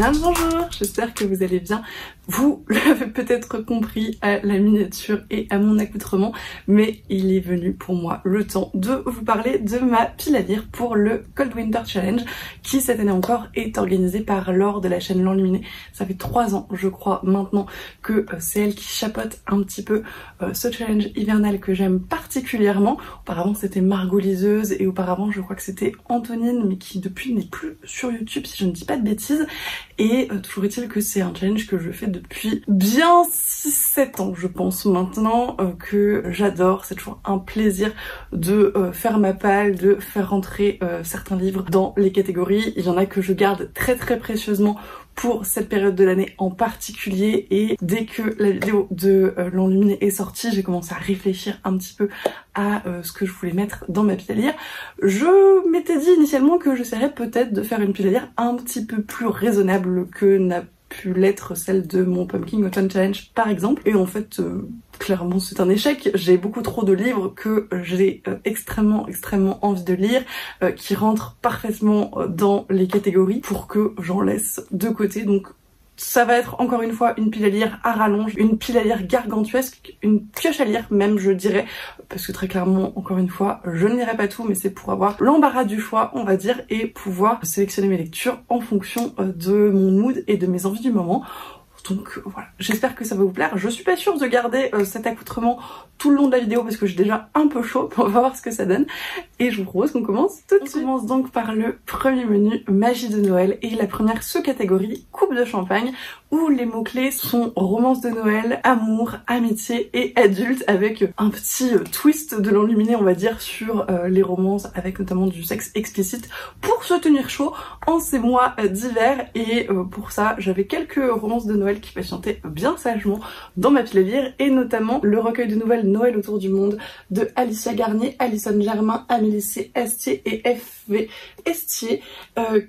Bien le bonjour, j'espère que vous allez bien. Vous l'avez peut-être compris à la miniature et à mon accoutrement, mais il est venu pour moi le temps de vous parler de ma pile à lire pour le Cold Winter Challenge qui cette année encore est organisé par Laure de la chaîne L'Enluminé. Ça fait 3 ans je crois maintenant que c'est elle qui chapeaute un petit peu ce challenge hivernal que j'aime particulièrement. Auparavant c'était Margot Liseuse et auparavant je crois que c'était Antonine, mais qui depuis n'est plus sur YouTube si je ne dis pas de bêtises. Et toujours est-il que c'est un challenge que je fais depuis bien 6-7 ans je pense maintenant, que j'adore. C'est toujours un plaisir de faire ma palle, de faire rentrer certains livres dans les catégories. Il y en a que je garde très précieusement pour cette période de l'année en particulier, et dès que la vidéo de L'Enluminé est sortie, j'ai commencé à réfléchir un petit peu à ce que je voulais mettre dans ma pile à lire. Je m'étais dit initialement que j'essaierais peut-être de faire une pile à lire un petit peu plus raisonnable que n'a pu l'être celle de mon Pumpkin Autumn Challenge par exemple, et en fait clairement c'est un échec. J'ai beaucoup trop de livres que j'ai extrêmement envie de lire, qui rentrent parfaitement dans les catégories pour que j'en laisse de côté. Donc ça va être encore une fois une pile à lire à rallonge, une pile à lire gargantuesque, une pioche à lire même je dirais, parce que très clairement encore une fois je ne lirai pas tout, mais c'est pour avoir l'embarras du choix on va dire et pouvoir sélectionner mes lectures en fonction de mon mood et de mes envies du moment. Donc voilà, j'espère que ça va vous plaire. Je suis pas sûre de garder cet accoutrement tout le long de la vidéo parce que j'ai déjà un peu chaud, on va voir ce que ça donne. Et je vous propose qu'on commence tout de suite. On commence donc par le premier menu, magie de Noël, et la première sous-catégorie, coupe de champagne, où les mots-clés sont romance de Noël, amour, amitié et adulte, avec un petit twist de L'Enluminé on va dire sur les romances, avec notamment du sexe explicite pour se tenir chaud en ces mois d'hiver. Et pour ça j'avais quelques romances de Noël qui patientaient bien sagement dans ma pile à lire, et notamment le recueil de nouvelles Noël autour du monde de Alicia Garnier, Alison Germain, Amélie C. Estier et F.V. Estier,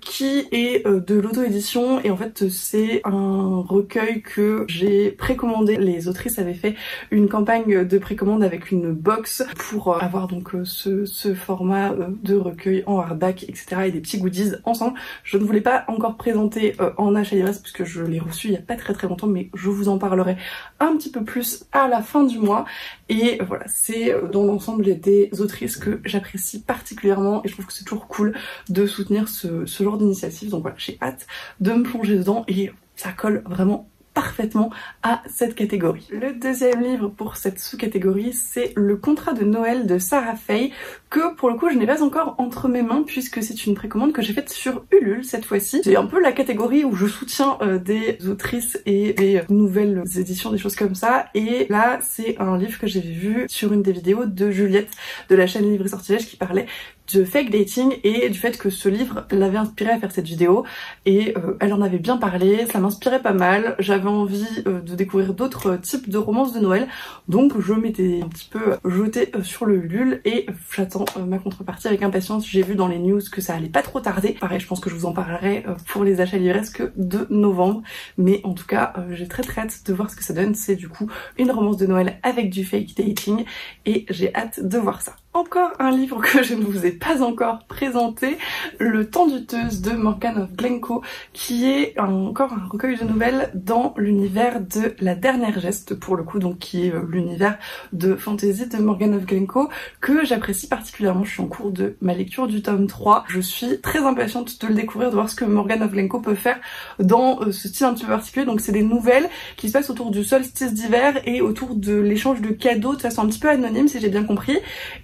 qui est de l'auto-édition, et en fait c'est un recueil que j'ai précommandé. Les autrices avaient fait une campagne de précommande avec une box pour avoir donc ce format de recueil en hardback etc. et des petits goodies ensemble. Je ne voulais pas encore présenter en achat livresse puisque je l'ai reçu il y a pas très longtemps, mais je vous en parlerai un petit peu plus à la fin du mois. Et voilà, c'est dans l'ensemble des autrices que j'apprécie particulièrement, et je trouve que c'est toujours cool de soutenir ce genre d'initiative. Donc voilà, j'ai hâte de me plonger dedans et ça colle vraiment parfaitement à cette catégorie. Le deuxième livre pour cette sous-catégorie, c'est Le contrat de Noël de Sarah Fay, que pour le coup je n'ai pas encore entre mes mains puisque c'est une précommande que j'ai faite sur Ulule cette fois-ci. C'est un peu la catégorie où je soutiens des autrices et des nouvelles éditions, des choses comme ça, et là c'est un livre que j'avais vu sur une des vidéos de Juliette de la chaîne Livre et Sortilège qui parlait de fake dating et du fait que ce livre l'avait inspirée à faire cette vidéo, et elle en avait bien parlé, ça m'inspirait pas mal. J'avais envie de découvrir d'autres types de romances de Noël, donc je m'étais un petit peu jetée sur le Ulule et j'attends ma contrepartie avec impatience. J'ai vu dans les news que ça allait pas trop tarder, pareil je pense que je vous en parlerai pour les achats livresques de novembre, mais en tout cas j'ai très hâte de voir ce que ça donne. C'est du coup une romance de Noël avec du fake dating et j'ai hâte de voir ça. Encore un livre que je ne vous ai pas encore présenté, Le Temps du Teuse de Morgane of Glencoe, qui est encore un recueil de nouvelles dans l'univers de La Dernière Geste pour le coup, donc qui est l'univers de fantasy de Morgane of Glencoe que j'apprécie particulièrement. Je suis en cours de ma lecture du tome 3, je suis très impatiente de le découvrir, de voir ce que Morgane of Glencoe peut faire dans ce style un petit peu particulier. Donc c'est des nouvelles qui se passent autour du solstice d'hiver et autour de l'échange de cadeaux de façon un petit peu anonyme si j'ai bien compris,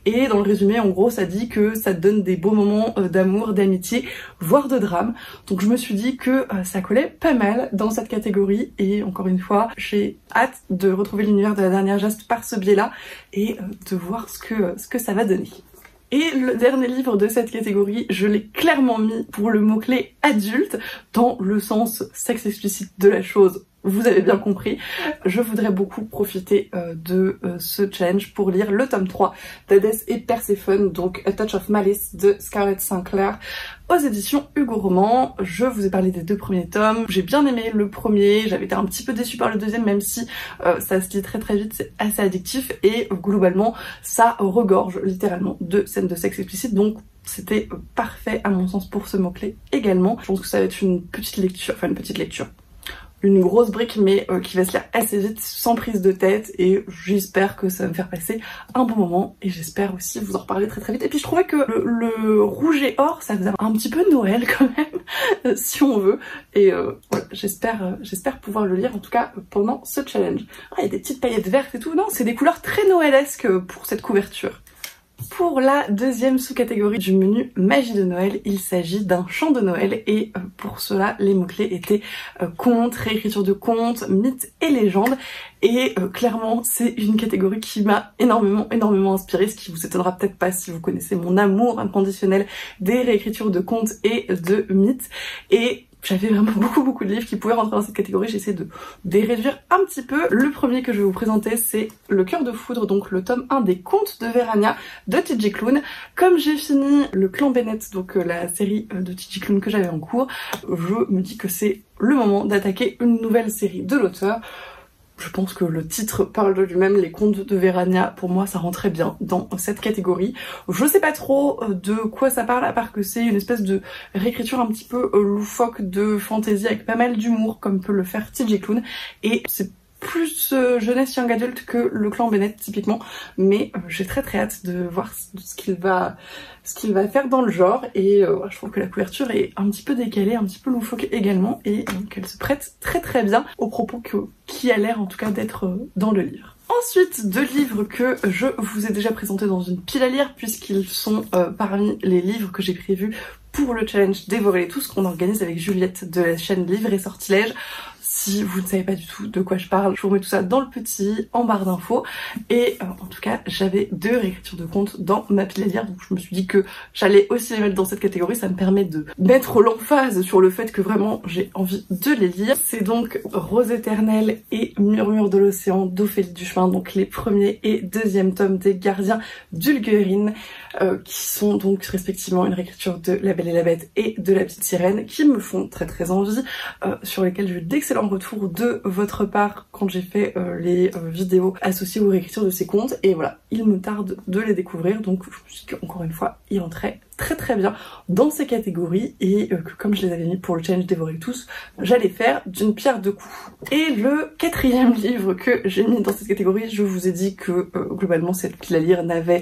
et dans le résumé en gros ça dit que ça te donne des beaux moments d'amour, d'amitié, voire de drame. Donc je me suis dit que ça collait pas mal dans cette catégorie, et encore une fois j'ai hâte de retrouver l'univers de La Dernière Geste par ce biais là et de voir ce que ça va donner. Et le dernier livre de cette catégorie, je l'ai clairement mis pour le mot-clé adulte, dans le sens sexe explicite de la chose. Vous avez bien compris, je voudrais beaucoup profiter de ce challenge pour lire le tome 3 d'Hadès et Perséphone, donc A Touch of Malice de Scarlett Sinclair aux éditions Hugo Roman. Je vous ai parlé des 2 premiers tomes, j'ai bien aimé le premier, j'avais été un petit peu déçue par le deuxième même si ça se lit très vite, c'est assez addictif et globalement ça regorge littéralement de scènes de sexe explicite, donc c'était parfait à mon sens pour ce mot-clé également. Je pense que ça va être une petite lecture, une grosse brique mais qui va se lire assez vite sans prise de tête, et j'espère que ça va me faire passer un bon moment, et j'espère aussi vous en reparler très vite. Et puis je trouvais que le rouge et or ça faisait un petit peu Noël quand même si on veut, et voilà, j'espère pouvoir le lire en tout cas pendant ce challenge. Il y a des petites paillettes vertes et tout, non, c'est des couleurs très noëlesques pour cette couverture. Pour la deuxième sous-catégorie du menu magie de Noël, il s'agit d'un chant de Noël, et pour cela les mots-clés étaient contes, réécriture de contes, mythes et légendes, et clairement c'est une catégorie qui m'a énormément inspirée, ce qui vous étonnera peut-être pas si vous connaissez mon amour inconditionnel des réécritures de contes et de mythes, et j'avais vraiment beaucoup de livres qui pouvaient rentrer dans cette catégorie. J'ai essayé de les réduire un petit peu. Le premier que je vais vous présenter, c'est Le Cœur de Foudre, donc le tome 1 des Contes de Verania de TJ Klune. Comme j'ai fini Le Clan Bennett, donc la série de TJ Klune que j'avais en cours, je me dis que c'est le moment d'attaquer une nouvelle série de l'auteur. Je pense que le titre parle de lui-même, les contes de Verania, pour moi ça rentrait bien dans cette catégorie. Je sais pas trop de quoi ça parle, à part que c'est une espèce de réécriture un petit peu loufoque de fantasy avec pas mal d'humour comme peut le faire TJ Klune, et c'est plus jeunesse young adulte que Le Clan Bennett typiquement, mais j'ai très hâte de voir ce qu'il va faire dans le genre, et je trouve que la couverture est un petit peu décalée, un petit peu loufoque également, et donc elle se prête très bien aux propos qui a l'air en tout cas d'être dans le livre. Ensuite, deux livres que je vous ai déjà présentés dans une pile à lire, puisqu'ils sont parmi les livres que j'ai prévus pour le challenge Dévorer tous qu'on organise avec Juliette de la chaîne Livres et Sortilèges. Si vous ne savez pas du tout de quoi je parle, je vous remets tout ça dans le petit en barre d'infos. Et en tout cas, j'avais deux réécritures de contes dans ma pile à lire, donc je me suis dit que j'allais aussi les mettre dans cette catégorie. Ça me permet de mettre l'emphase sur le fait que vraiment j'ai envie de les lire. C'est donc Rose éternelle et Murmure de l'océan d'Ophélie Duchemin, donc les premiers et deuxième tomes des Gardiens d'Ulgurine, qui sont donc respectivement une réécriture de La Belle et la Bête et de La Petite Sirène, qui me font très envie, sur lesquels j'ai eu d'excellents retours de votre part quand j'ai fait les vidéos associées aux réécritures de ces contes, et voilà, il me tarde de les découvrir, donc je me suis dit qu'encore une fois ils rentraient très bien dans ces catégories, et que comme je les avais mis pour le challenge Dévorer tous, j'allais faire d'une pierre deux coups. Et le quatrième livre que j'ai mis dans cette catégorie, je vous ai dit que globalement cette pile à lire n'avait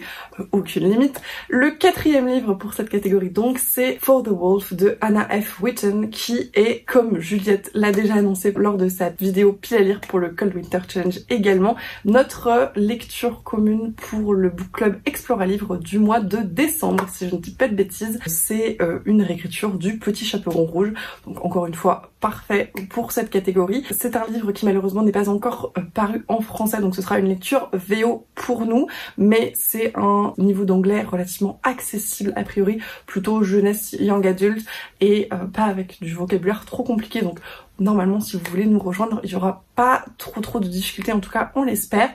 aucune limite. Le quatrième livre pour cette catégorie donc, c'est For the Wolf de Anna F. Witten, qui est, comme Juliette l'a déjà annoncé lors de sa vidéo pile à lire pour le Cold Winter Challenge également, notre lecture commune pour le book club Explore à Livre du mois de décembre, si je ne dis pas de bêtises. C'est une réécriture du Petit Chaperon Rouge, donc encore une fois parfait pour cette catégorie. C'est un livre qui malheureusement n'est pas encore paru en français, donc ce sera une lecture VO pour nous, mais c'est un niveau d'anglais relativement accessible a priori, plutôt jeunesse young adulte, et pas avec du vocabulaire trop compliqué, donc normalement si vous voulez nous rejoindre, il n'y aura pas trop de difficultés, en tout cas on l'espère,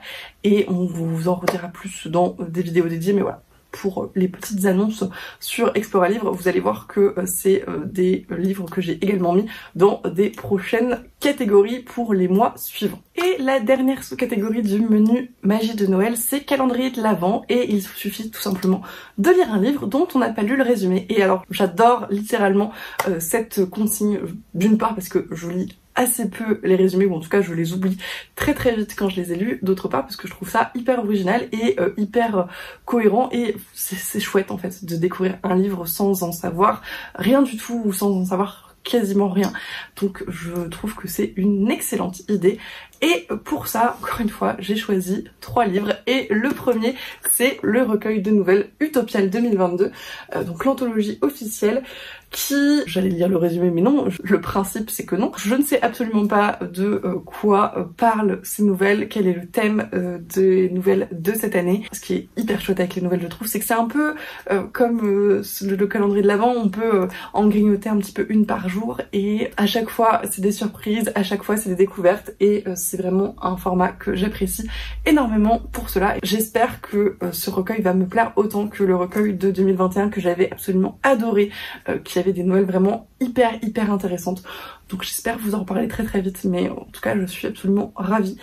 et on vous en redira plus dans des vidéos dédiées, mais voilà. Pour les petites annonces sur Explore à Livre, vous allez voir que c'est des livres que j'ai également mis dans des prochaines catégories pour les mois suivants. Et la dernière sous-catégorie du menu magie de Noël, c'est calendrier de l'Avent, et il suffit tout simplement de lire un livre dont on n'a pas lu le résumé. Et alors j'adore littéralement cette consigne, d'une part parce que je lis assez peu les résumés, ou en tout cas je les oublie très vite quand je les ai lus, d'autre part parce que je trouve ça hyper original et hyper cohérent, et c'est chouette en fait de découvrir un livre sans en savoir rien du tout, ou sans en savoir quasiment rien, donc je trouve que c'est une excellente idée. Et pour ça, encore une fois, j'ai choisi 3 livres, et le premier c'est le recueil de nouvelles Utopiales 2022, donc l'anthologie officielle, qui, j'allais lire le résumé mais non, le principe c'est que non. Je ne sais absolument pas de quoi parlent ces nouvelles, quel est le thème des nouvelles de cette année. Ce qui est hyper chouette avec les nouvelles je trouve, c'est que c'est un peu comme le calendrier de l'Avent, on peut en grignoter un petit peu une par jour, et à chaque fois c'est des surprises, à chaque fois c'est des découvertes, et c'est vraiment un format que j'apprécie énormément pour cela. J'espère que ce recueil va me plaire autant que le recueil de 2021 que j'avais absolument adoré, qui avait des nouvelles vraiment hyper intéressantes. Donc j'espère vous en reparler très vite, mais en tout cas je suis absolument ravie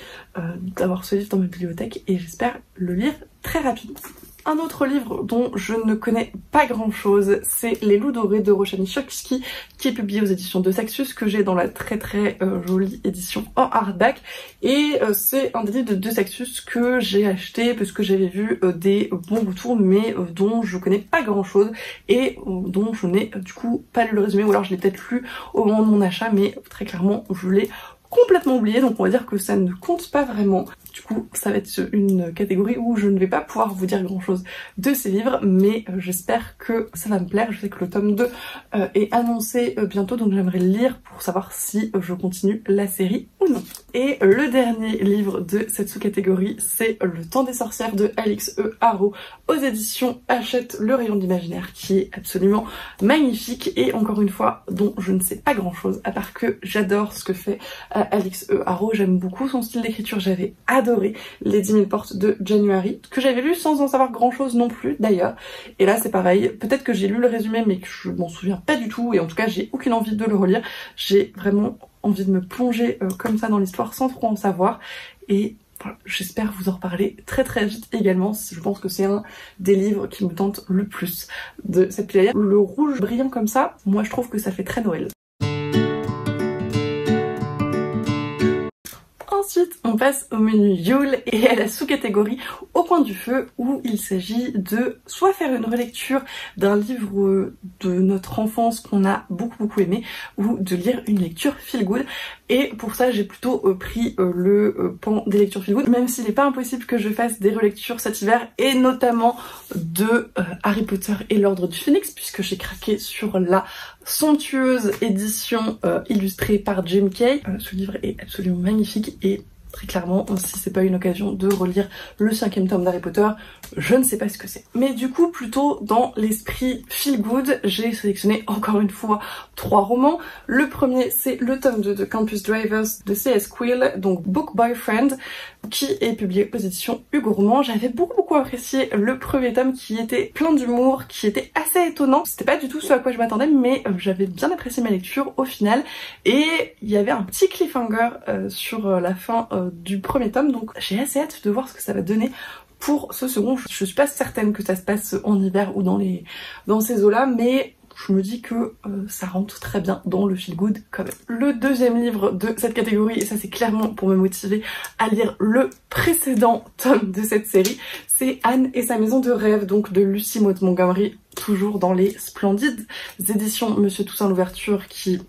d'avoir ce livre dans ma bibliothèque, et j'espère le lire très rapidement. un autre livre dont je ne connais pas grand chose, c'est Les Loups Dorés de Roshani Chokshi, qui est publié aux éditions de Saxus, que j'ai dans la très jolie édition en hardback. Et c'est un des livres de Saxus que j'ai acheté parce que j'avais vu des bons retours, mais dont je connais pas grand chose et dont je n'ai du coup pas lu le résumé, ou alors je l'ai peut-être lu au moment de mon achat, mais très clairement je l'ai complètement oublié, donc on va dire que ça ne compte pas vraiment. Du coup, ça va être une catégorie où je ne vais pas pouvoir vous dire grand chose de ces livres, mais j'espère que ça va me plaire. Je sais que le tome 2 est annoncé bientôt, donc j'aimerais le lire pour savoir si je continue la série ou non. Et le dernier livre de cette sous-catégorie, c'est Le Temps des sorcières de Alix E. Harrow aux éditions Hachette le rayon de l'imaginaire, qui est absolument magnifique et encore une fois dont je ne sais pas grand chose, à part que j'adore ce que fait Alix E. Harrow. J'aime beaucoup son style d'écriture, j'avais adoré Les 10 000 portes de January, que j'avais lu sans en savoir grand chose non plus d'ailleurs. Et là c'est pareil, peut-être que j'ai lu le résumé mais que je m'en souviens pas du tout, et en tout cas j'ai aucune envie de le relire. J'ai vraiment envie de me plonger comme ça dans l'histoire sans trop en savoir, et voilà, j'espère vous en reparler très vite également. Je pense que c'est un des livres qui me tente le plus de cette pléiade. Le rouge brillant comme ça, moi je trouve que ça fait très Noël. Ensuite, on passe au menu Yule et à la sous-catégorie Au coin du feu, où il s'agit de soit faire une relecture d'un livre de notre enfance qu'on a beaucoup aimé, ou de lire une lecture feel good. Et pour ça, j'ai plutôt pris le pan des lectures feel good, même s'il n'est pas impossible que je fasse des relectures cet hiver, et notamment de Harry Potter et l'Ordre du Phénix, puisque j'ai craqué sur la somptueuse édition illustrée par Jim Kay. Ce livre est absolument magnifique, et très clairement, si c'est pas une occasion de relire le 5e tome d'Harry Potter, je ne sais pas ce que c'est. Mais du coup, plutôt dans l'esprit feel good, j'ai sélectionné encore une fois 3 romans. Le premier, c'est le tome 2 de Campus Drivers de C.S. Quill, donc Book Boyfriend, qui est publié aux éditions Hugo Roman. J'avais beaucoup apprécié le premier tome, qui était plein d'humour, qui était assez étonnant. C'était pas du tout ce à quoi je m'attendais, mais j'avais bien apprécié ma lecture au final. Et il y avait un petit cliffhanger sur la fin du premier tome, donc j'ai assez hâte de voir ce que ça va donner pour ce second. Je suis pas certaine que ça se passe en hiver ou dans ces eaux-là, mais je me dis que ça rentre très bien dans le feel good quand même. Le deuxième livre de cette catégorie, et ça c'est clairement pour me motiver à lire le précédent tome de cette série, c'est Anne et sa maison de rêve, donc de Lucy Maud Montgomery, toujours dans les splendides éditions Monsieur Toussaint Louverture, qui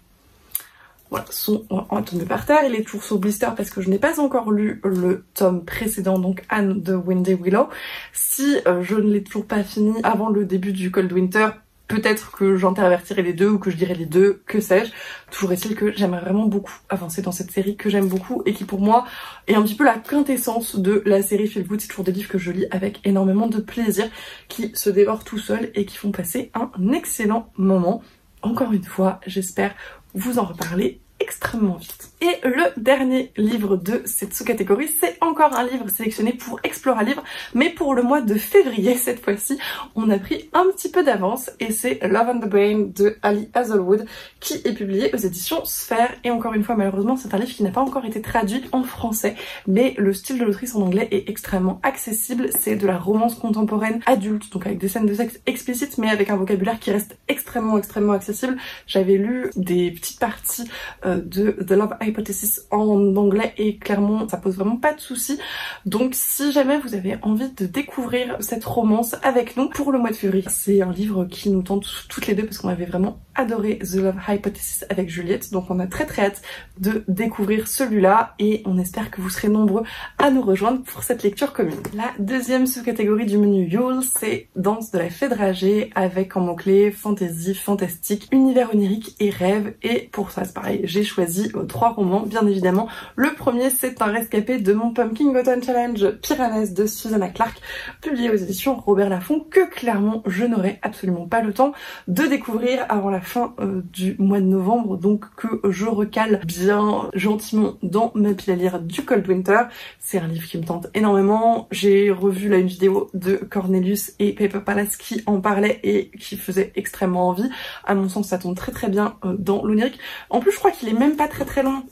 voilà, sont tombés par terre. Il est toujours sous blister parce que je n'ai pas encore lu le tome précédent, donc Anne de Wendy Willow. Si je ne l'ai toujours pas fini avant le début du Cold Winter, peut-être que j'intervertirai les deux ou que je dirai les deux, que sais-je. Toujours est-il que j'aimerais vraiment beaucoup avancer dans cette série que j'aime beaucoup et qui pour moi est un petit peu la quintessence de la série Feel Good. C'est toujours des livres que je lis avec énormément de plaisir, qui se dévorent tout seuls et qui font passer un excellent moment. Encore une fois, j'espère vous en reparler extrêmement vite. Et le dernier livre de cette sous-catégorie, c'est encore un livre sélectionné pour Explora Livre, mais pour le mois de février cette fois-ci. On a pris un petit peu d'avance et c'est Love on the Brain de Ali Hazelwood, qui est publié aux éditions Sphère. Et encore une fois, malheureusement, c'est un livre qui n'a pas encore été traduit en français, mais le style de l'autrice en anglais est extrêmement accessible. C'est de la romance contemporaine adulte, donc avec des scènes de sexe explicites, mais avec un vocabulaire qui reste extrêmement accessible. J'avais lu des petites parties de The Love Hypothesis en anglais et clairement ça pose vraiment pas de soucis. Donc si jamais vous avez envie de découvrir cette romance avec nous pour le mois de février, c'est un livre qui nous tente toutes les deux parce qu'on avait vraiment adoré The Love Hypothesis avec Juliette, donc on a très hâte de découvrir celui-là et on espère que vous serez nombreux à nous rejoindre pour cette lecture commune. La deuxième sous-catégorie du menu Yule, c'est Danse de la Fée dragée avec en mots-clés fantasy, fantastique, univers onirique et rêve. Et pour ça c'est pareil, j'ai choisi 3 romans bien évidemment. Le premier, c'est un rescapé de mon Pumpkin Gotham Challenge Piranèse de Susanna Clarke, publié aux éditions Robert Laffont, que clairement je n'aurai absolument pas le temps de découvrir avant la fin du mois de novembre, donc que je recale bien gentiment dans ma pile à lire du Cold Winter. C'est un livre qui me tente énormément. J'ai revu là une vidéo de Cornelius et Paper Palace qui en parlait et qui faisait extrêmement envie. À mon sens, ça tombe très bien dans l'onirique. En plus, je crois qu'il est même pas très long.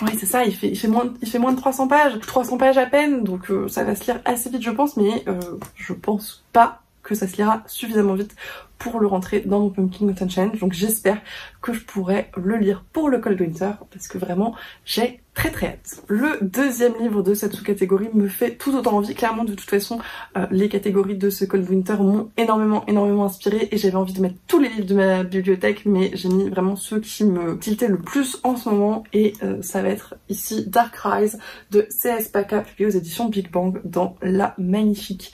Oui, c'est ça, il fait moins de 300 pages. 300 pages à peine, donc ça va se lire assez vite je pense, mais je pense pas que ça se lira suffisamment vite pour le rentrer dans mon Pumpkin Autumn Challenge. Donc j'espère que je pourrai le lire pour le Cold Winter parce que vraiment j'ai très hâte. Le deuxième livre de cette sous-catégorie me fait tout autant envie. Clairement, de toute façon, les catégories de ce Cold Winter m'ont énormément inspiré et j'avais envie de mettre tous les livres de ma bibliothèque, mais j'ai mis vraiment ceux qui me tiltaient le plus en ce moment et ça va être ici Dark Rise de C.S. Paca, publié aux éditions Big Bang dans la magnifique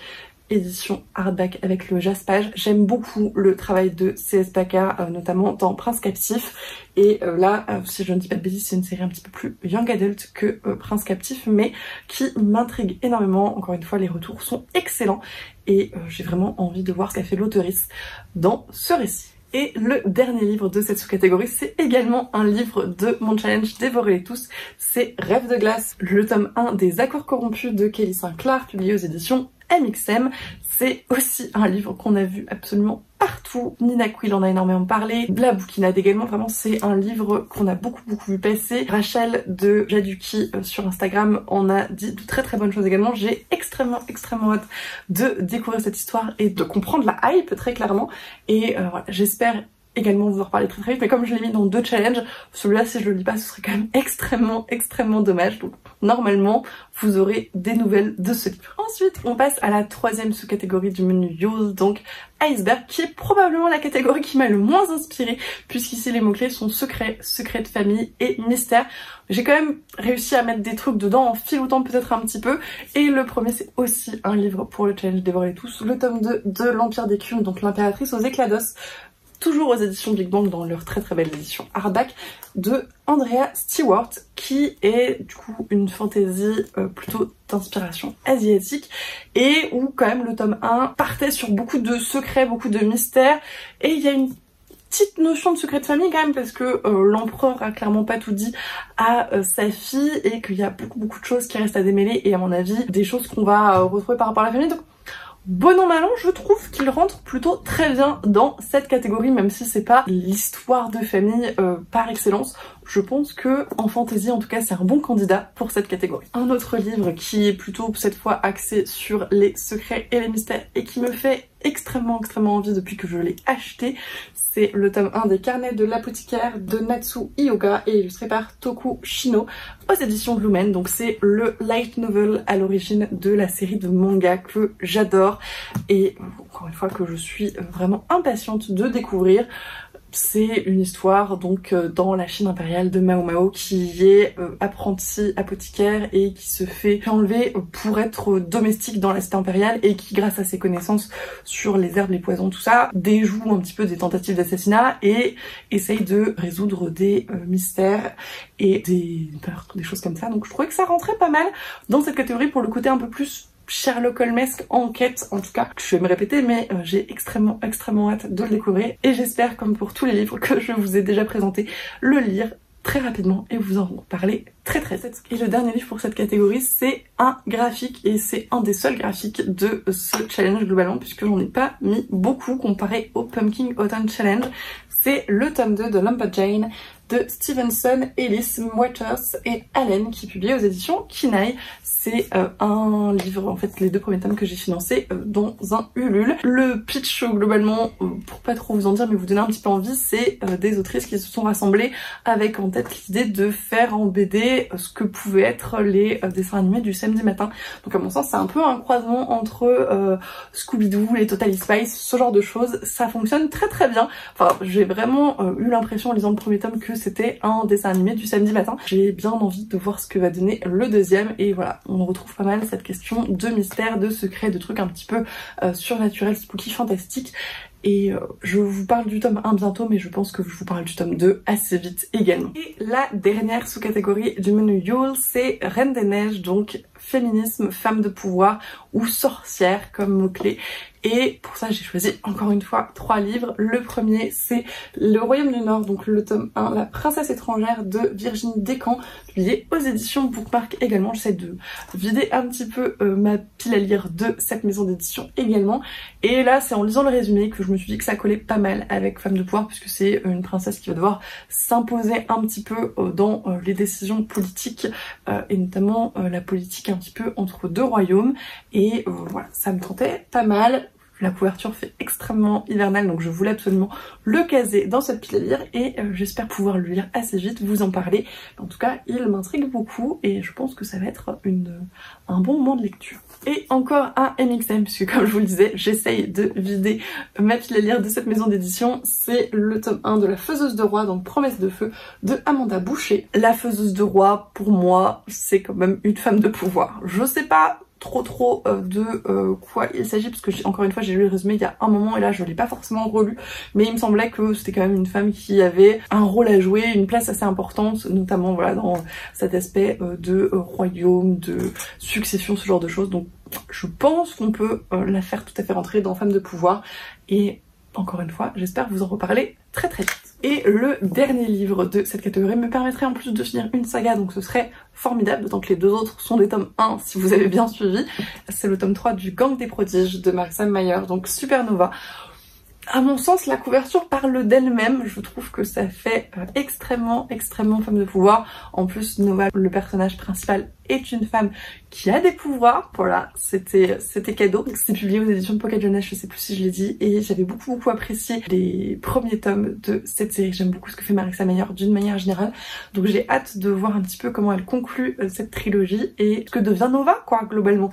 édition hardback avec le jaspage. J'aime beaucoup le travail de C.S. Paca, notamment dans Prince Captif. Et là, si je ne dis pas de bêtises, c'est une série un petit peu plus young adult que Prince Captif, mais qui m'intrigue énormément. Encore une fois, les retours sont excellents et j'ai vraiment envie de voir ce qu'a fait l'auteurice dans ce récit. Et le dernier livre de cette sous-catégorie, c'est également un livre de mon challenge Dévorez-les tous, c'est Rêve de glace, le tome 1 des Accords corrompus de Kelly Sinclair, publié aux éditions MXM. C'est aussi un livre qu'on a vu absolument partout. Nina Quill en a énormément parlé, la bouquinade également, vraiment c'est un livre qu'on a beaucoup vu passer. Rachel de Jaduki sur Instagram en a dit de très bonnes choses également. J'ai extrêmement hâte de découvrir cette histoire et de comprendre la hype très clairement. Et voilà, j'espère également vous en reparler très vite, mais comme je l'ai mis dans 2 challenges, celui-là si je le lis pas ce serait quand même extrêmement dommage, donc normalement vous aurez des nouvelles de ce livre. Ensuite on passe à la 3e sous-catégorie du menu Yule, donc Iceberg, qui est probablement la catégorie qui m'a le moins inspirée, puisqu'ici les mots-clés sont secret de famille et mystère. J'ai quand même réussi à mettre des trucs dedans en filoutant peut-être un petit peu, et le premier c'est aussi un livre pour le challenge Dévorez-les tous, le tome 2 de l'Empire d'écume, donc l'impératrice aux éclats d'os, toujours aux éditions Big Bang dans leur très belle édition hardback de Andrea Stewart, qui est du coup une fantasy plutôt d'inspiration asiatique et où quand même le tome 1 partait sur beaucoup de secrets, beaucoup de mystères, et il y a une petite notion de secret de famille quand même parce que l'empereur a clairement pas tout dit à sa fille et qu'il y a beaucoup de choses qui restent à démêler et à mon avis des choses qu'on va retrouver par rapport à la famille. Donc bon an mal an, je trouve qu'il rentre plutôt très bien dans cette catégorie, même si c'est pas l'histoire de famille par excellence. Je pense que en fantasy, en tout cas, c'est un bon candidat pour cette catégorie. Un autre livre qui est plutôt cette fois axé sur les secrets et les mystères et qui me fait extrêmement envie depuis que je l'ai acheté, c'est le tome 1 des carnets de l'apothicaire de Natsu Hyoga et illustré par Toku Shino aux éditions Lumen. Donc c'est le light novel à l'origine de la série de manga que j'adore et encore une fois que je suis vraiment impatiente de découvrir. C'est une histoire donc dans la Chine impériale de Mao Mao qui est apprenti apothicaire et qui se fait enlever pour être domestique dans la cité impériale et qui grâce à ses connaissances sur les herbes, les poisons, tout ça, déjoue un petit peu des tentatives d'assassinat et essaye de résoudre des mystères et des meurtres, des choses comme ça. Donc je trouvais que ça rentrait pas mal dans cette catégorie pour le côté un peu plus Sherlock Holmesque enquête, en tout cas, je vais me répéter, mais j'ai extrêmement hâte de le découvrir et j'espère, comme pour tous les livres que je vous ai déjà présentés, le lire très rapidement et vous en parler très vite. Et le dernier livre pour cette catégorie, c'est un graphique et c'est un des seuls graphiques de ce challenge globalement puisque j'en ai pas mis beaucoup comparé au Pumpkin Autumn Challenge. C'est le tome 2 de Lumberjane de Stevenson, Ellis, Waters et Allen qui est publié aux éditions Kinaï. C'est un livre, en fait les 2 premiers tomes que j'ai financés dans un Ulule. Le pitch globalement, pour pas trop vous en dire mais vous donner un petit peu envie, c'est des autrices qui se sont rassemblées avec en tête l'idée de faire en BD ce que pouvaient être les dessins animés du samedi matin. Donc à mon sens c'est un peu un croisement entre Scooby-Doo, les Totally Spies, ce genre de choses. Ça fonctionne très bien. Enfin j'ai vraiment eu l'impression en lisant le premier tome que c'était un dessin animé du samedi matin. J'ai bien envie de voir ce que va donner le deuxième et voilà, on retrouve pas mal cette question de mystère, de secret, de trucs un petit peu surnaturels, spooky, fantastiques. Et je vous parle du tome 1 bientôt, mais je pense que je vous parle du tome 2 assez vite également. Et la dernière sous-catégorie du menu Yule, c'est Reine des Neiges, donc féminisme, femme de pouvoir ou sorcière comme mot-clé. Et pour ça j'ai choisi encore une fois 3 livres. Le premier c'est Le Royaume du Nord, donc le tome 1, La princesse étrangère de Virginie Despentes, publié aux éditions Bookmark également. J'essaie de vider un petit peu ma pile à lire de cette maison d'édition également. Et là c'est en lisant le résumé que je me suis dit que ça collait pas mal avec Femme de pouvoir, puisque c'est une princesse qui va devoir s'imposer un petit peu dans les décisions politiques et notamment la politique un petit peu entre 2 royaumes. Et voilà, ça me tentait pas mal. La couverture fait extrêmement hivernale, donc je voulais absolument le caser dans cette pile à lire et j'espère pouvoir le lire assez vite, vous en parler. En tout cas, il m'intrigue beaucoup et je pense que ça va être un bon moment de lecture. Et encore un MXM, puisque comme je vous le disais, j'essaye de vider ma pile à lire de cette maison d'édition. C'est le tome 1 de La Faiseuse de Roi, donc Promesse de Feu, de Amanda Boucher. La Faiseuse de Roi, pour moi, c'est quand même une femme de pouvoir. Je sais pas trop de quoi il s'agit, parce que encore une fois j'ai lu le résumé il y a un moment et là je l'ai pas forcément relu, mais il me semblait que c'était quand même une femme qui avait un rôle à jouer, une place assez importante, notamment voilà dans cet aspect de royaume, de succession, ce genre de choses. Donc je pense qu'on peut la faire tout à fait rentrer dans Femme de pouvoir et encore une fois j'espère vous en reparler très vite. Et le dernier livre de cette catégorie me permettrait en plus de finir une saga, donc ce serait formidable, d'autant que les 2 autres sont des tomes 1 si vous avez bien suivi. C'est le tome 3 du Gang des prodiges de Marissa Meyer, donc Supernova. À mon sens, la couverture parle d'elle-même. Je trouve que ça fait extrêmement femme de pouvoir. En plus, Nova, le personnage principal, est une femme qui a des pouvoirs. Voilà, c'était cadeau. C'est publié aux éditions Pocket Jeunesse, je sais plus si je l'ai dit. Et j'avais beaucoup apprécié les premiers tomes de cette série. J'aime beaucoup ce que fait Marissa Meyer d'une manière générale. Donc j'ai hâte de voir un petit peu comment elle conclut cette trilogie et ce que devient Nova, quoi, globalement.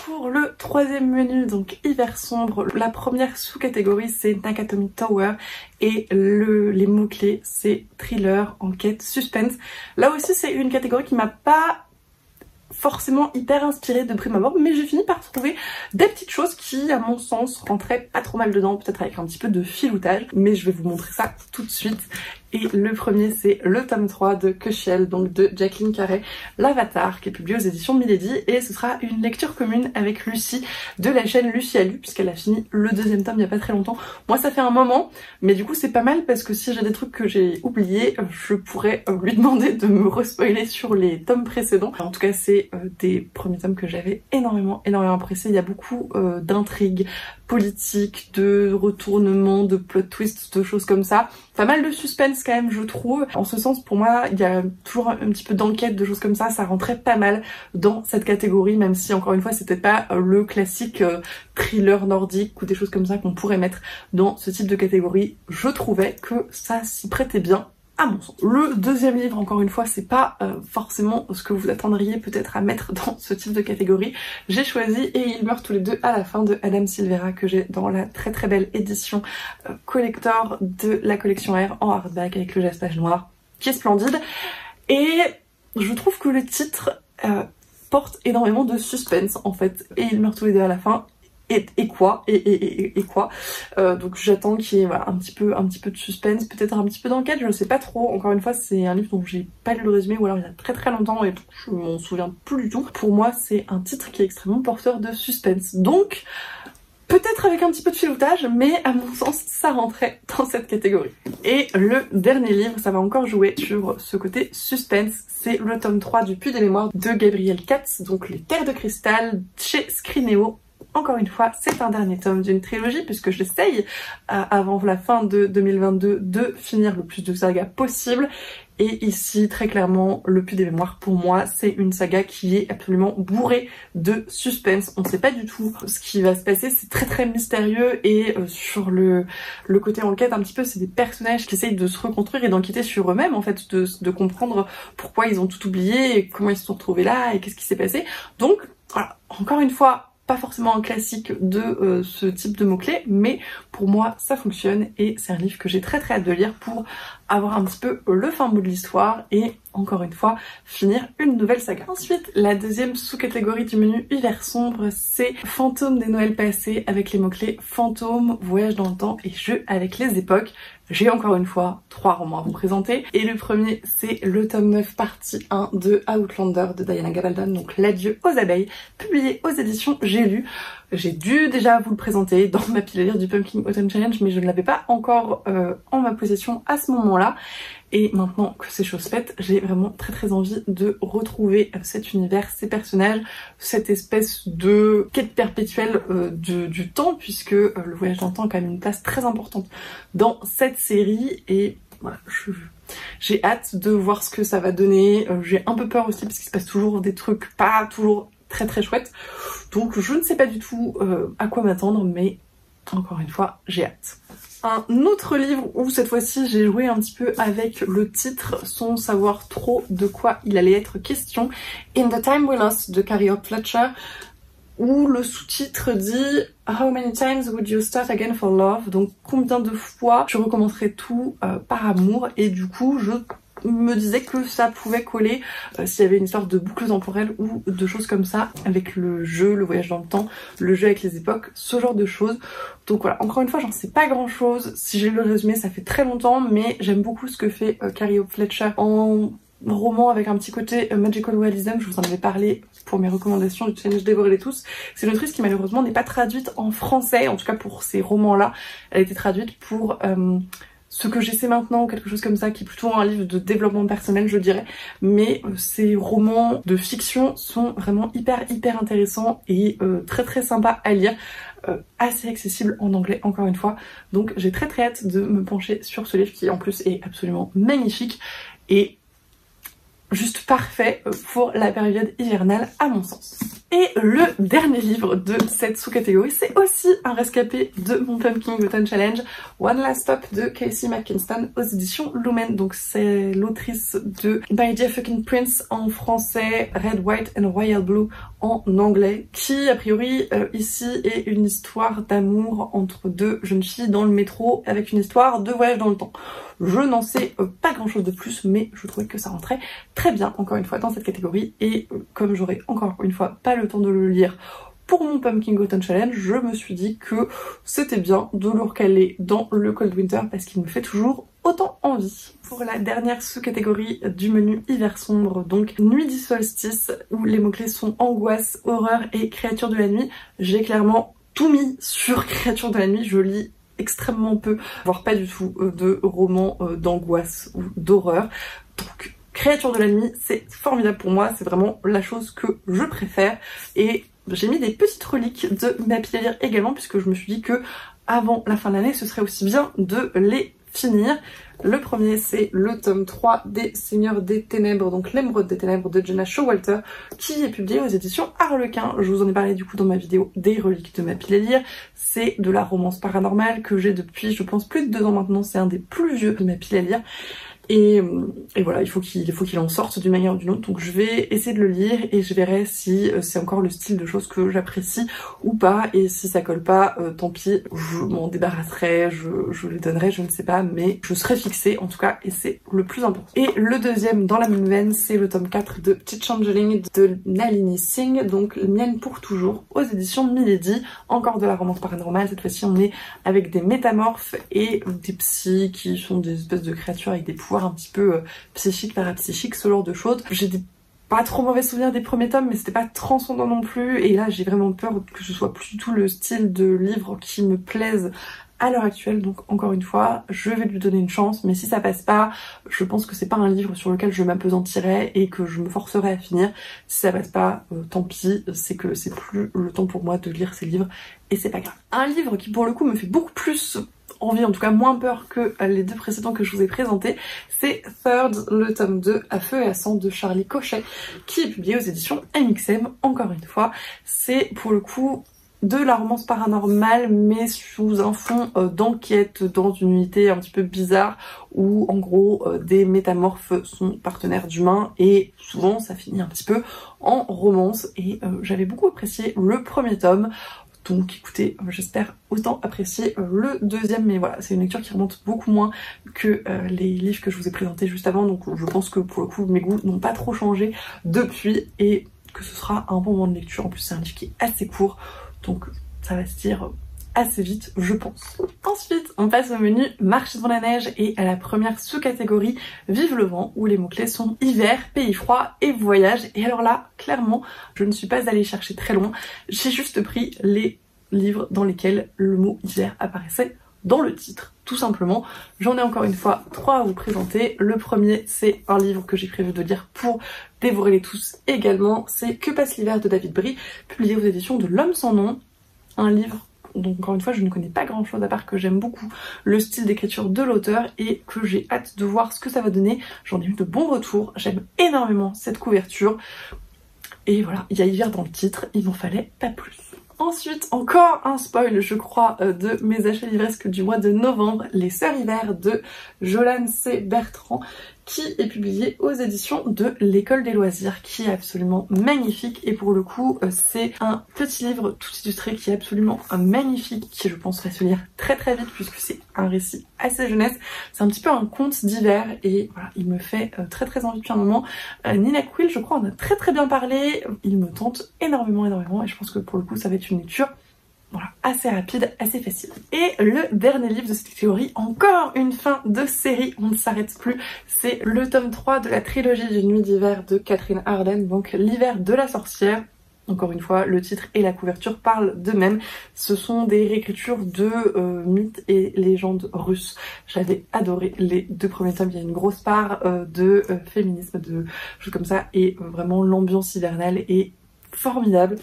Pour le 3e menu, donc hiver sombre, la première sous-catégorie c'est Nakatomi Tower et les mots-clés c'est thriller, enquête, suspense. Là aussi c'est une catégorie qui m'a pas forcément hyper inspirée de prime abord, mais j'ai fini par trouver des petites choses qui à mon sens rentraient pas trop mal dedans, peut-être avec un petit peu de filoutage, mais je vais vous montrer ça tout de suite. Et le premier c'est le tome 3 de Cushiel, donc de Jacqueline Carré, L'Avatar, qui est publié aux éditions Milady, et ce sera une lecture commune avec Lucie de la chaîne Lucie a lu, puisqu'elle a fini le 2e tome il y a pas très longtemps. Moi ça fait un moment, mais du coup c'est pas mal parce que si j'ai des trucs que j'ai oubliés, je pourrais lui demander de me respoiler sur les tomes précédents. En tout cas c'est des premiers tomes que j'avais énormément apprécié. Il y a beaucoup d'intrigues politiques, de retournements, de plot twists, de choses comme ça. Pas mal de suspense quand même je trouve. En ce sens pour moi il y a toujours un petit peu d'enquête, de choses comme ça rentrait pas mal dans cette catégorie, même si encore une fois c'était pas le classique thriller nordique ou des choses comme ça qu'on pourrait mettre dans ce type de catégorie. Je trouvais que ça s'y prêtait bien à mon sens. Le 2e livre, encore une fois, c'est pas forcément ce que vous attendriez peut-être à mettre dans ce type de catégorie. J'ai choisi Et ils meurent tous les deux à la fin de Adam Silvera, que j'ai dans la très belle édition collector de la collection R en hardback avec le jaspage noir, qui est splendide. Et je trouve que le titre porte énormément de suspense en fait. Et ils meurent tous les deux à la fin. Et quoi donc j'attends qu'il y ait voilà, un petit peu de suspense, peut-être un petit peu d'enquête, je sais pas trop. Encore une fois c'est un livre dont j'ai pas lu le résumé ou alors il y a très longtemps et je m'en souviens plus du tout. Pour moi c'est un titre qui est extrêmement porteur de suspense, donc peut-être avec un petit peu de filoutage, mais à mon sens ça rentrait dans cette catégorie. Et le dernier livre, ça va encore jouer sur ce côté suspense, c'est le tome 3 du Puits des Mémoires de Gabriel Katz, donc Les Terres de Cristal chez Scrinéo. Encore une fois, c'est un dernier tome d'une trilogie puisque j'essaye avant la fin de 2022 de finir le plus de sagas possible. Et ici, très clairement, Le Puits des Mémoires, pour moi, c'est une saga qui est absolument bourrée de suspense. On ne sait pas du tout ce qui va se passer, c'est très mystérieux. Et sur le côté enquête, un petit peu, c'est des personnages qui essayent de se reconstruire et d'enquêter sur eux-mêmes, en fait, de comprendre pourquoi ils ont tout oublié, et comment ils se sont retrouvés là, et qu'est-ce qui s'est passé. Donc, voilà, encore une fois, pas forcément un classique de ce type de mots-clés, mais pour moi ça fonctionne et c'est un livre que j'ai très hâte de lire pour avoir un petit peu le fin mot de l'histoire et encore une fois finir une nouvelle saga. Ensuite, la deuxième sous-catégorie du menu hiver sombre, c'est Fantômes des Noëls passés avec les mots-clés fantômes, voyage dans le temps et jeux avec les époques. J'ai encore une fois 3 romans à vous présenter. Et le premier, c'est le tome 9 partie 1 de Outlander de Diana Gabaldon, donc L'adieu aux abeilles, publié aux éditions J'ai lu. J'ai dû déjà vous le présenter dans ma pile à lire du Pumpkin Autumn Challenge, mais je ne l'avais pas encore en ma possession à ce moment-là. Et maintenant que c'est chose faite, j'ai vraiment très envie de retrouver cet univers, ces personnages, cette espèce de quête perpétuelle du temps, puisque le voyage dans le temps a quand même une place très importante dans cette série. Et voilà, j'ai hâte de voir ce que ça va donner. J'ai un peu peur aussi parce qu'il se passe toujours des trucs pas toujours très chouettes. Donc je ne sais pas du tout à quoi m'attendre, mais encore une fois, j'ai hâte. Un autre livre où cette fois-ci j'ai joué un petit peu avec le titre sans savoir trop de quoi il allait être question, In the Time We Lost de Carrie Hope Fletcher, où le sous-titre dit How many times would you start again for love? Donc combien de fois tu recommencerais tout par amour? Et du coup je me disais que ça pouvait coller s'il y avait une histoire de boucle temporelle ou de choses comme ça avec le jeu, le voyage dans le temps, le jeu avec les époques, ce genre de choses. Donc voilà, encore une fois j'en sais pas grand chose. Si j'ai le résumé, ça fait très longtemps, mais j'aime beaucoup ce que fait Carrie Hope Fletcher en roman avec un petit côté magical realism. Je vous en avais parlé pour mes recommandations du challenge Dévorez-les tous. C'est une autrice qui malheureusement n'est pas traduite en français, en tout cas pour ces romans là. Elle a été traduite pour Ce que j'essaie maintenant, ou quelque chose comme ça, qui est plutôt un livre de développement personnel, je dirais. Mais ces romans de fiction sont vraiment hyper intéressants et très sympas à lire. Assez accessible en anglais, encore une fois. Donc j'ai très hâte de me pencher sur ce livre qui en plus est absolument magnifique et juste parfait pour la période hivernale à mon sens. Et le dernier livre de cette sous-catégorie, c'est aussi un rescapé de mon Pumpkin Autumn Challenge, One Last Stop de Casey McKinston aux éditions Lumen. Donc c'est l'autrice de My Dear Fucking Prince en français, Red, White and Royal Blue en anglais, qui a priori ici est une histoire d'amour entre deux jeunes filles dans le métro avec une histoire de voyage dans le temps. Je n'en sais pas grand chose de plus, mais je trouvais que ça rentrait très bien, encore une fois, dans cette catégorie. Et comme j'aurais encore une fois pas le temps de le lire pour mon Pumpkin Autumn Challenge, je me suis dit que c'était bien de le recaler dans le Cold Winter parce qu'il me fait toujours autant envie. Pour la dernière sous-catégorie du menu hiver sombre, donc Nuit du solstice, où les mots-clés sont angoisse, horreur et créatures de la nuit, j'ai clairement tout mis sur créatures de la nuit. Je lis extrêmement peu, voire pas du tout, de romans d'angoisse ou d'horreur. Donc créatures de la nuit, c'est formidable pour moi, c'est vraiment la chose que je préfère. Et j'ai mis des petites reliques de ma pile à lire également, puisque je me suis dit que avant la fin de l'année, ce serait aussi bien de les finir. Le premier, c'est le tome 3 des Seigneurs des Ténèbres, donc L'Émeraude des Ténèbres de Jenna Showalter, qui est publié aux éditions Harlequin. Je vous en ai parlé du coup dans ma vidéo des reliques de ma pile à lire. C'est de la romance paranormale que j'ai depuis, je pense, plus de 2 ans maintenant. C'est un des plus vieux de ma pile à lire. Et voilà, il faut qu'il en sorte d'une manière ou d'une autre, donc je vais essayer de le lire et je verrai si c'est encore le style de choses que j'apprécie ou pas, et si ça colle pas, tant pis, je m'en débarrasserai, je le donnerai, je ne sais pas, mais je serai fixée en tout cas, et c'est le plus important. Et le deuxième dans la même veine, c'est le tome 4 de Petite Changeling de Nalini Singh, donc Mienne pour toujours, aux éditions Milady, encore de la romance paranormale. Cette fois-ci on est avec des métamorphes et des psys qui sont des espèces de créatures avec des pouvoirs un petit peu psychiques, parapsychiques, ce genre de choses. J'ai des pas trop mauvais souvenirs des premiers tomes, mais c'était pas transcendant non plus, et là j'ai vraiment peur que ce soit plus du tout le style de livre qui me plaise à l'heure actuelle. Donc encore une fois, je vais lui donner une chance, mais si ça passe pas, je pense que c'est pas un livre sur lequel je m'apesantirai et que je me forcerai à finir. Si ça passe pas, tant pis, c'est que c'est plus le temps pour moi de lire ces livres, et c'est pas grave. Un livre qui pour le coup me fait beaucoup plus envie, en tout cas moins peur que les 2 précédents que je vous ai présentés, c'est Third, le tome 2 à feu et à sang de Charlie Cochet, qui est publié aux éditions MXM. Encore une fois, c'est pour le coup de la romance paranormale, mais sous un fond d'enquête dans une unité un petit peu bizarre où en gros des métamorphes sont partenaires d'humains, et souvent ça finit un petit peu en romance. Et j'avais beaucoup apprécié le premier tome. Donc écoutez, j'espère autant apprécier le deuxième, mais voilà, c'est une lecture qui remonte beaucoup moins que les livres que je vous ai présentés juste avant, donc je pense que pour le coup mes goûts n'ont pas trop changé depuis et que ce sera un bon moment de lecture. En plus c'est un livre qui est assez court, donc ça va se dire assez vite, je pense. Ensuite, on passe au menu Marche dans la neige et à la première sous-catégorie Vive le vent, où les mots-clés sont hiver, pays froid et voyage. Et alors là, clairement, je ne suis pas allée chercher très loin. J'ai juste pris les livres dans lesquels le mot hiver apparaissait dans le titre, tout simplement. J'en ai encore une fois 3 à vous présenter. Le premier, c'est un livre que j'ai prévu de lire pour dévorer les tous également. C'est Que passe l'hiver de David Brie, publié aux éditions de L'Homme sans nom. Un livre donc encore une fois je ne connais pas grand chose à part que j'aime beaucoup le style d'écriture de l'auteur et que j'ai hâte de voir ce que ça va donner. J'en ai eu de bons retours, j'aime énormément cette couverture et voilà, il y a hiver dans le titre, il n'en fallait pas plus. Ensuite, encore un spoil, je crois, de mes achats livresques du mois de novembre, Les Sœurs Hiver de Jolane C. Bertrand, qui est publié aux éditions de l'École des loisirs, qui est absolument magnifique. Et pour le coup, c'est un petit livre tout illustré qui est absolument magnifique, qui je pense va se lire très très vite puisque c'est un récit assez jeunesse. C'est un petit peu un conte d'hiver et voilà, il me fait très très envie depuis un moment. Nina Quill, je crois, en a très très bien parlé. Il me tente énormément et je pense que pour le coup, ça va être une lecture voilà, assez rapide, assez facile. Et le dernier livre de cette catégorie, encore une fin de série, on ne s'arrête plus, c'est le tome 3 de la trilogie d'une nuit d'hiver de Catherine Arden, donc L'hiver de la sorcière. Encore une fois, le titre et la couverture parlent d'eux-mêmes. Ce sont des réécritures de mythes et légendes russes. J'avais adoré les 2 premiers tomes, il y a une grosse part de féminisme, de choses comme ça, et vraiment l'ambiance hivernale est formidable,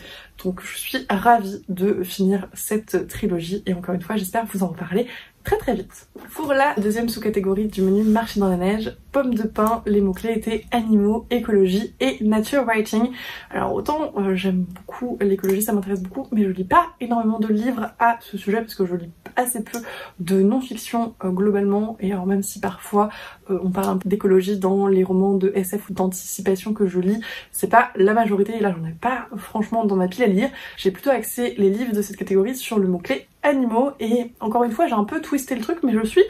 donc je suis ravie de finir cette trilogie et encore une fois j'espère vous en reparler très très vite. Pour la deuxième sous-catégorie du menu Marcher dans la neige, pommes de pin, les mots-clés étaient animaux, écologie et nature writing. Alors autant j'aime beaucoup l'écologie, ça m'intéresse beaucoup, mais je lis pas énormément de livres à ce sujet parce que je lis assez peu de non-fiction globalement, et alors même si parfois on parle un peu d'écologie dans les romans de SF ou d'anticipation que je lis, c'est pas la majorité et là j'en ai pas franchement dans ma pile à lire. J'ai plutôt axé les livres de cette catégorie sur le mot-clé animaux et encore une fois j'ai un peu twisté le truc mais je suis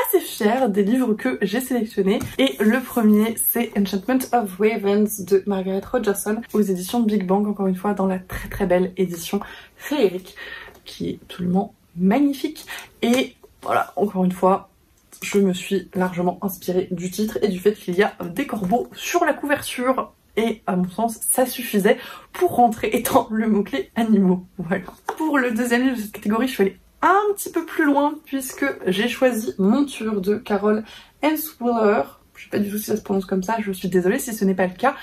assez fière des livres que j'ai sélectionnés et le premier c'est Enchantment of Ravens de Margaret Rogerson aux éditions de Big Bang, encore une fois dans la très très belle édition féerique qui est absolument magnifique et voilà, encore une fois je me suis largement inspirée du titre et du fait qu'il y a des corbeaux sur la couverture. Et à mon sens, ça suffisait pour rentrer dans le mot-clé animaux. Voilà. Pour le deuxième livre de cette catégorie, je suis allée un petit peu plus loin puisque j'ai choisi Monture de Carol Henswiller. Je sais pas du tout si ça se prononce comme ça, je suis désolée si ce n'est pas le cas.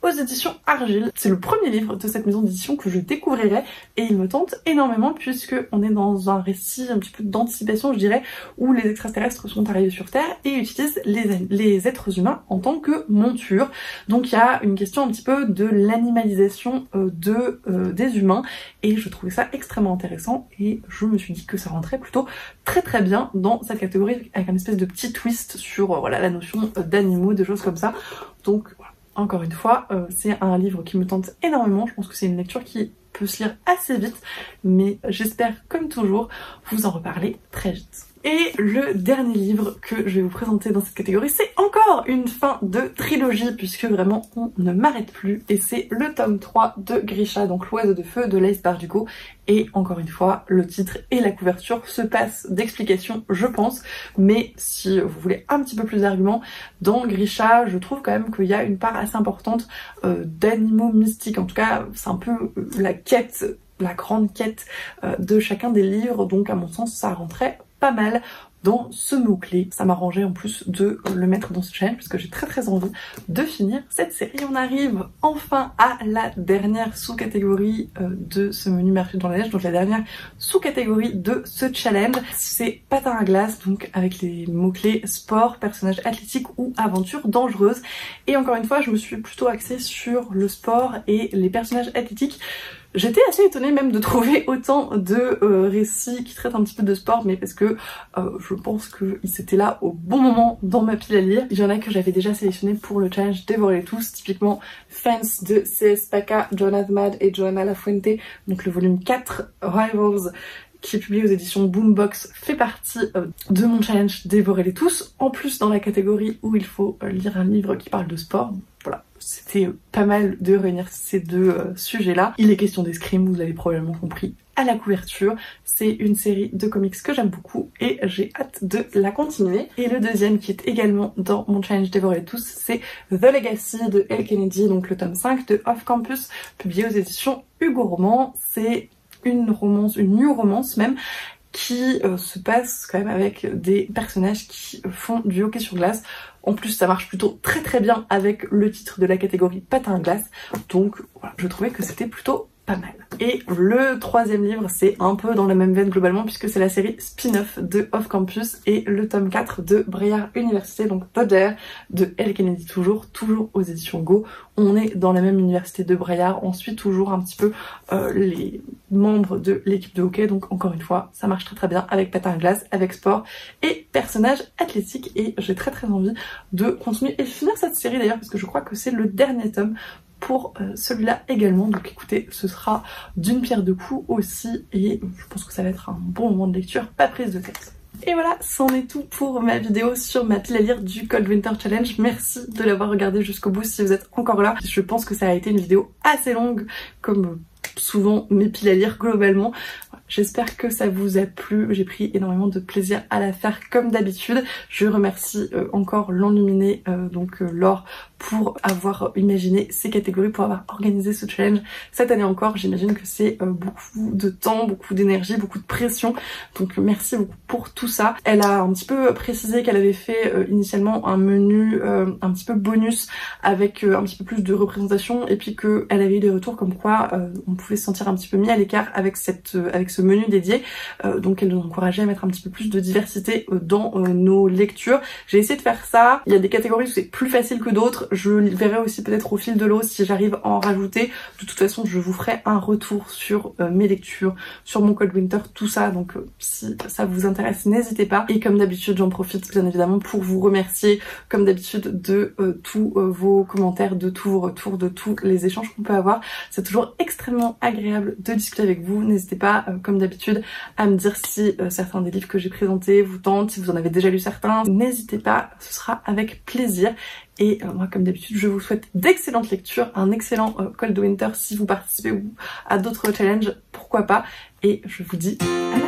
Aux éditions Argile. C'est le premier livre de cette maison d'édition que je découvrirai et il me tente énormément puisque on est dans un récit un petit peu d'anticipation je dirais où les extraterrestres sont arrivés sur Terre et utilisent les êtres humains en tant que monture. Donc il y a une question un petit peu de l'animalisation des humains et je trouvais ça extrêmement intéressant et je me suis dit que ça rentrait plutôt très très bien dans cette catégorie avec un espèce de petit twist sur voilà, la notion d'animaux, des choses comme ça. Donc voilà. Encore une fois, c'est un livre qui me tente énormément, je pense que c'est une lecture qui peut se lire assez vite, mais j'espère comme toujours vous en reparler très vite. Et le dernier livre que je vais vous présenter dans cette catégorie, c'est encore une fin de trilogie, puisque vraiment on ne m'arrête plus, et c'est le tome 3 de Grisha, donc L'Oiseau de Feu de Laïs Bardugo, et encore une fois, le titre et la couverture se passent d'explications, je pense, mais si vous voulez un petit peu plus d'arguments, dans Grisha, je trouve quand même qu'il y a une part assez importante d'animaux mystiques, en tout cas, c'est un peu la quête, la grande quête de chacun des livres, donc à mon sens, ça rentrait pas mal dans ce mot-clé. Ça m'arrangeait en plus de le mettre dans ce challenge parce que j'ai très très envie de finir cette série. On arrive enfin à la dernière sous-catégorie de ce menu Marcher dans la neige, donc la dernière sous-catégorie de ce challenge. C'est patin à glace, donc avec les mots-clés sport, personnage athlétique ou aventure dangereuse. Et encore une fois, je me suis plutôt axée sur le sport et les personnages athlétiques. J'étais assez étonnée même de trouver autant de récits qui traitent un petit peu de sport, mais parce que je pense qu'ils étaient là au bon moment dans ma pile à lire. Il y en a que j'avais déjà sélectionné pour le challenge Dévorer tous, typiquement Fans de C.S. Paca, Jonathan Mad et Johanna Lafuente, donc le volume 4, Rivals, qui est publié aux éditions Boombox, fait partie de mon challenge Dévorer-les tous, en plus dans la catégorie où il faut lire un livre qui parle de sport. Voilà, c'était pas mal de réunir ces deux sujets-là. Il est question d'escrime, vous l'avez probablement compris à la couverture. C'est une série de comics que j'aime beaucoup et j'ai hâte de la continuer. Et le deuxième qui est également dans mon challenge Dévorer tous, c'est The Legacy de Elle Kennedy, donc le tome 5 de Off Campus, publié aux éditions Hugo Roman. C'est une romance, une new romance même, qui se passe quand même avec des personnages qui font du hockey sur glace. En plus, ça marche plutôt très bien avec le titre de la catégorie patin à glace. Donc voilà, je trouvais que c'était plutôt pas mal. Et le troisième livre, c'est un peu dans la même veine globalement, puisque c'est la série spin-off de Off Campus et le tome 4 de Braillard Université, donc Dodger de Elle Kennedy, toujours aux éditions Go. On est dans la même université de Braillard, on suit toujours un petit peu les membres de l'équipe de hockey, donc encore une fois, ça marche très bien avec patin à glace, avec sport et personnages athlétiques, et j'ai très envie de continuer et finir cette série d'ailleurs, parce que je crois que c'est le dernier tome pour celui-là également. Donc écoutez, ce sera d'une pierre deux coups aussi, et je pense que ça va être un bon moment de lecture, pas prise de tête. Et voilà, c'en est tout pour ma vidéo sur ma pile à lire du Cold Winter Challenge. Merci de l'avoir regardé jusqu'au bout si vous êtes encore là. Je pense que ça a été une vidéo assez longue, comme souvent mes piles à lire globalement. J'espère que ça vous a plu, j'ai pris énormément de plaisir à la faire comme d'habitude. Je remercie encore l'Enluminé, donc Laure, pour avoir imaginé ces catégories, pour avoir organisé ce challenge cette année encore. J'imagine que c'est beaucoup de temps, beaucoup d'énergie, beaucoup de pression, donc merci beaucoup pour tout ça. Elle a un petit peu précisé qu'elle avait fait initialement un menu un petit peu bonus avec un petit peu plus de représentation, et puis qu'elle avait eu des retours comme quoi on pouvait se sentir un petit peu mis à l'écart avec ce menu dédié, donc elle nous encourageait à mettre un petit peu plus de diversité dans nos lectures. J'ai essayé de faire ça. Il y a des catégories où c'est plus facile que d'autres, je verrai aussi peut-être au fil de l'eau si j'arrive à en rajouter. De toute façon, je vous ferai un retour sur mes lectures, sur mon Cold Winter, tout ça, donc si ça vous intéresse, n'hésitez pas. Et comme d'habitude, j'en profite bien évidemment pour vous remercier comme d'habitude de tous vos commentaires, de tous vos retours, de tous les échanges qu'on peut avoir. C'est toujours extrêmement agréable de discuter avec vous. N'hésitez pas, comme d'habitude, à me dire si certains des livres que j'ai présentés vous tentent, si vous en avez déjà lu certains. N'hésitez pas, ce sera avec plaisir. Et moi, comme d'habitude, je vous souhaite d'excellentes lectures, un excellent Cold Winter si vous participez à d'autres challenges, pourquoi pas. Et je vous dis à